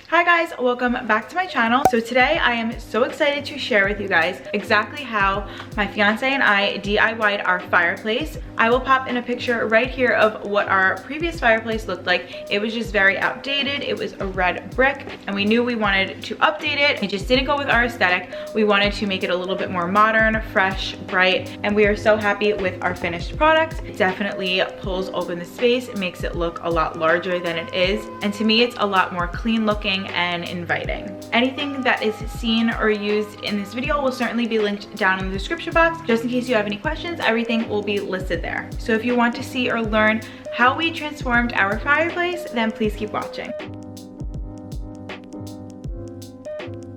Hi guys, welcome back to my channel. So today I am so excited to share with you guys exactly how my fiance and I DIY'd our fireplace. I will pop in a picture right here of what our previous fireplace looked like. It was just very outdated. It was a red brick and we knew we wanted to update it. It just didn't go with our aesthetic. We wanted to make it a little bit more modern, fresh, bright, and we are so happy with our finished product. It definitely pulls open the space. It makes it look a lot larger than it is. And to me, it's a lot more clean looking and inviting. Anything that is seen or used in this video will certainly be linked down in the description box. Just in case you have any questions, everything will be listed there. So if you want to see or learn how we transformed our fireplace, then please keep watching.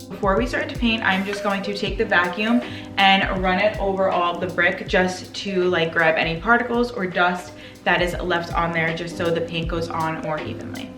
Before we start to paint, I'm just going to take the vacuum and run it over all the brick just to like grab any particles or dust that is left on there, just so the paint goes on more evenly.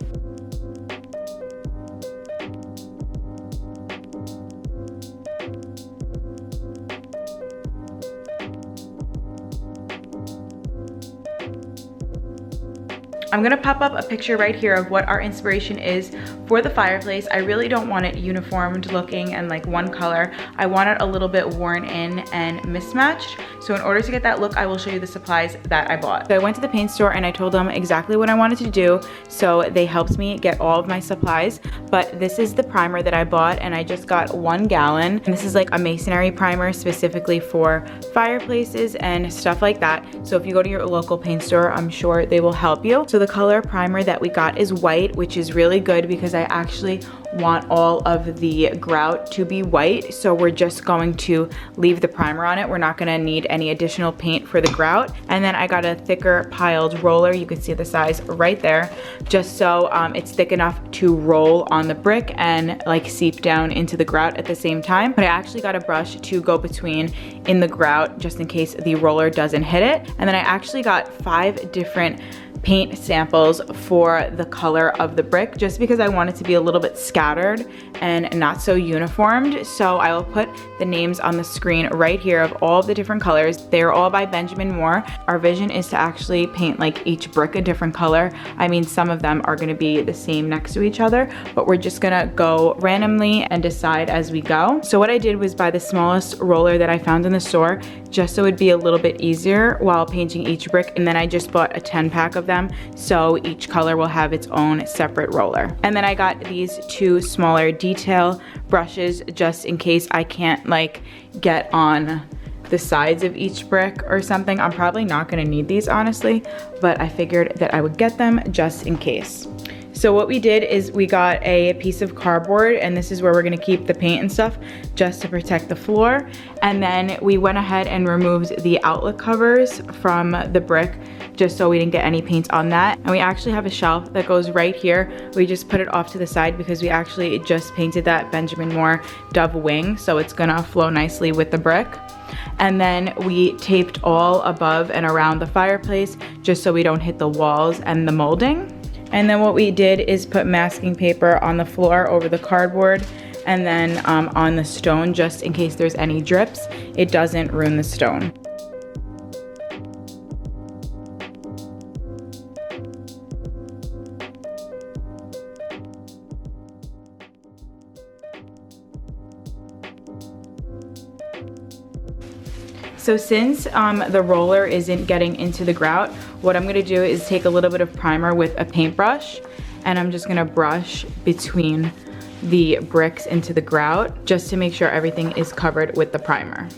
I'm gonna pop up a picture right here of what our inspiration is for the fireplace. I really don't want it uniformed looking and like one color. I want it a little bit worn in and mismatched. So in order to get that look, I will show you the supplies that I bought. So I went to the paint store and I told them exactly what I wanted to do. So they helped me get all of my supplies. But this is the primer that I bought and I just got 1 gallon. And this is like a masonry primer specifically for fireplaces and stuff like that. So if you go to your local paint store, I'm sure they will help you. So the color primer that we got is white, which is really good because I actually want all of the grout to be white. So we're just going to leave the primer on it. We're not gonna need any additional paint for the grout. And then I got a thicker piled roller. You can see the size right there, just so it's thick enough to roll on the brick and like seep down into the grout at the same time. But I actually got a brush to go between in the grout just in case the roller doesn't hit it. And then I actually got 5 different paint samples for the color of the brick, just because I want it to be a little bit scattered and not so uniformed. So I will put the names on the screen right here of all of the different colors. They're all by Benjamin Moore. Our vision is to actually paint like each brick a different color. I mean, some of them are gonna be the same next to each other, but we're just gonna go randomly and decide as we go. So what I did was buy the smallest roller that I found in the store, just so it'd be a little bit easier while painting each brick. And then I just bought a 10-pack of them, so each color will have its own separate roller. And then I got these 2 smaller detail brushes just in case I can't like get on the sides of each brick or something. I'm probably not gonna need these honestly, but I figured that I would get them just in case. So what we did is we got a piece of cardboard, and this is where we're gonna keep the paint and stuff just to protect the floor. And then we went ahead and removed the outlet covers from the brick just so we didn't get any paint on that. And we actually have a shelf that goes right here. We just put it off to the side because we actually just painted that Benjamin Moore dove wing, so it's gonna flow nicely with the brick. And then we taped all above and around the fireplace just so we don't hit the walls and the molding. And then what we did is put masking paper on the floor over the cardboard and then on the stone just in case there's any drips. It doesn't ruin the stone. So since the roller isn't getting into the grout, what I'm gonna do is take a little bit of primer with a paintbrush, and I'm just gonna brush between the bricks into the grout just to make sure everything is covered with the primer.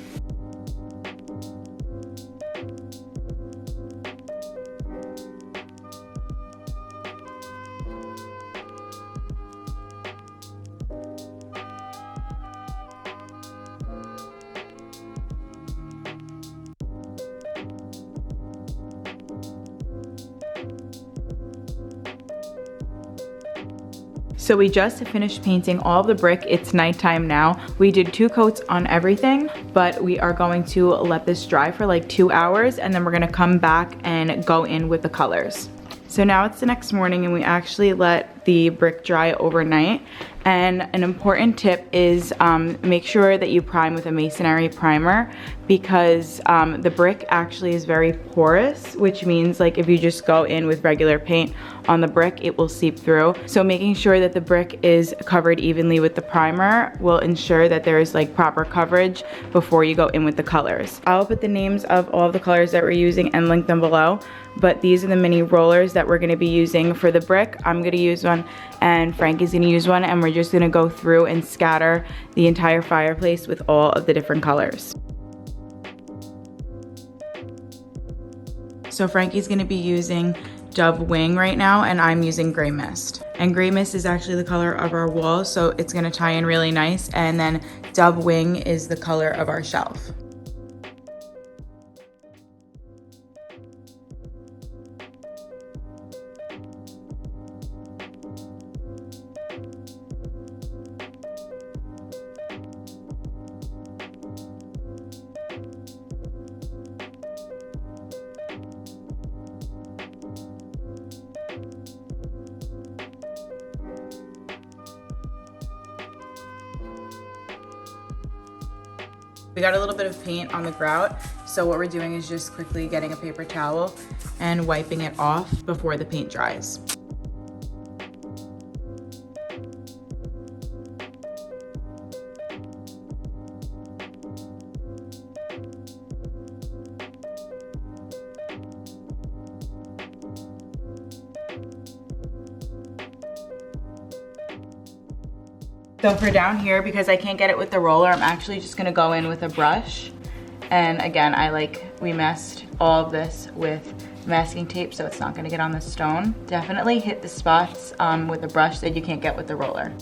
So we just finished painting all of the brick. It's nighttime now. We did 2 coats on everything, but we are going to let this dry for like 2 hours, and then we're gonna come back and go in with the colors. So now it's the next morning, and we actually let the brick dry overnight. And an important tip is make sure that you prime with a Masonry Primer, because the brick actually is very porous, which means like if you just go in with regular paint on the brick, it will seep through. So making sure that the brick is covered evenly with the primer will ensure that there is like proper coverage before you go in with the colors. I'll put the names of all of the colors that we're using and link them below, but these are the mini rollers that we're gonna be using for the brick. I'm gonna use one and Frankie's gonna use one, and we're just gonna go through and scatter the entire fireplace with all of the different colors. So Frankie's gonna be using Dove Wing right now, and I'm using Gray Mist. And Gray Mist is actually the color of our wall, so it's gonna tie in really nice. And then Dove Wing is the color of our shelf. We got a little bit of paint on the grout, so what we're doing is just quickly getting a paper towel and wiping it off before the paint dries. So for down here, because I can't get it with the roller, I'm actually just gonna go in with a brush. And again, we masked all of this with masking tape so it's not gonna get on the stone. Definitely hit the spots with a brush that you can't get with the roller.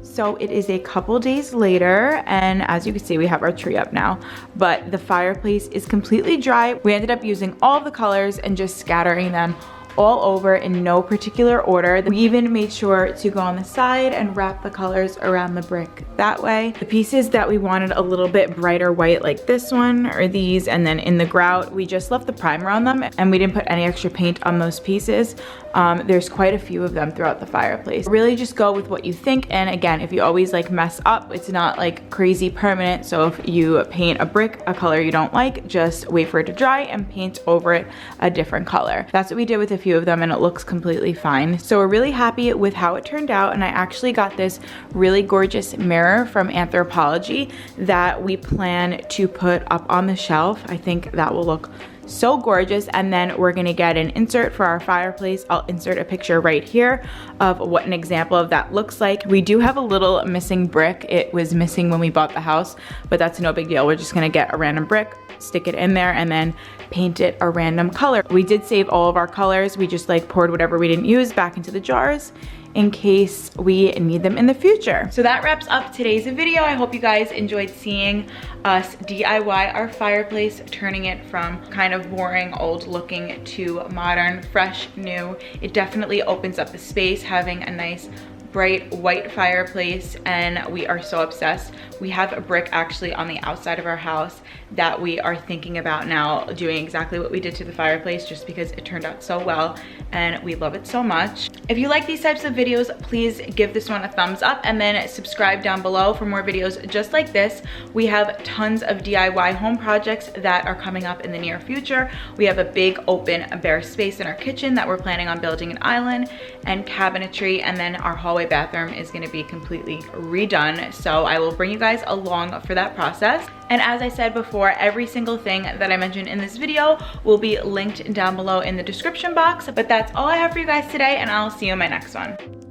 So it is a couple days later, and as you can see, we have our tree up now, but the fireplace is completely dry. We ended up using all of the colors and just scattering them all over in no particular order. We even made sure to go on the side and wrap the colors around the brick that way. The pieces that we wanted a little bit brighter white, like this one or these, and then in the grout, we just left the primer on them and we didn't put any extra paint on those pieces. There's quite a few of them throughout the fireplace. Really just go with what you think, and again, if you always like mess up, it's not like crazy permanent, so if you paint a brick a color you don't like, just wait for it to dry and paint over it a different color. That's what we did with a few of them, and it looks completely fine. So we're really happy with how it turned out, and I actually got this really gorgeous mirror from Anthropologie that we plan to put up on the shelf. I think that will look so gorgeous. And then we're gonna get an insert for our fireplace. I'll insert a picture right here of what an example of that looks like. We do have a little missing brick. It was missing when we bought the house, but that's no big deal. We're just gonna get a random brick, stick it in there, and then paint it a random color. We did save all of our colors. We just like poured whatever we didn't use back into the jars in case we need them in the future. So that wraps up today's video. I hope you guys enjoyed seeing us DIY our fireplace, turning it from kind of boring, old looking to modern, fresh, new. It definitely opens up the space having a nice bright white fireplace, and we are so obsessed We have a brick actually on the outside of our house that we are thinking about now doing exactly what we did to the fireplace, just because it turned out so well and we love it so much. If you like these types of videos, please give this one a thumbs up and then subscribe down below for more videos just like this. We have tons of DIY home projects that are coming up in the near future. We have a big open bare space in our kitchen that we're planning on building an island and cabinetry, and then our hallway bathroom is going to be completely redone. So I will bring you guys along for that process. And as I said before, every single thing that I mentioned in this video will be linked down below in the description box. But that's all I have for you guys today, and I'll see you in my next one.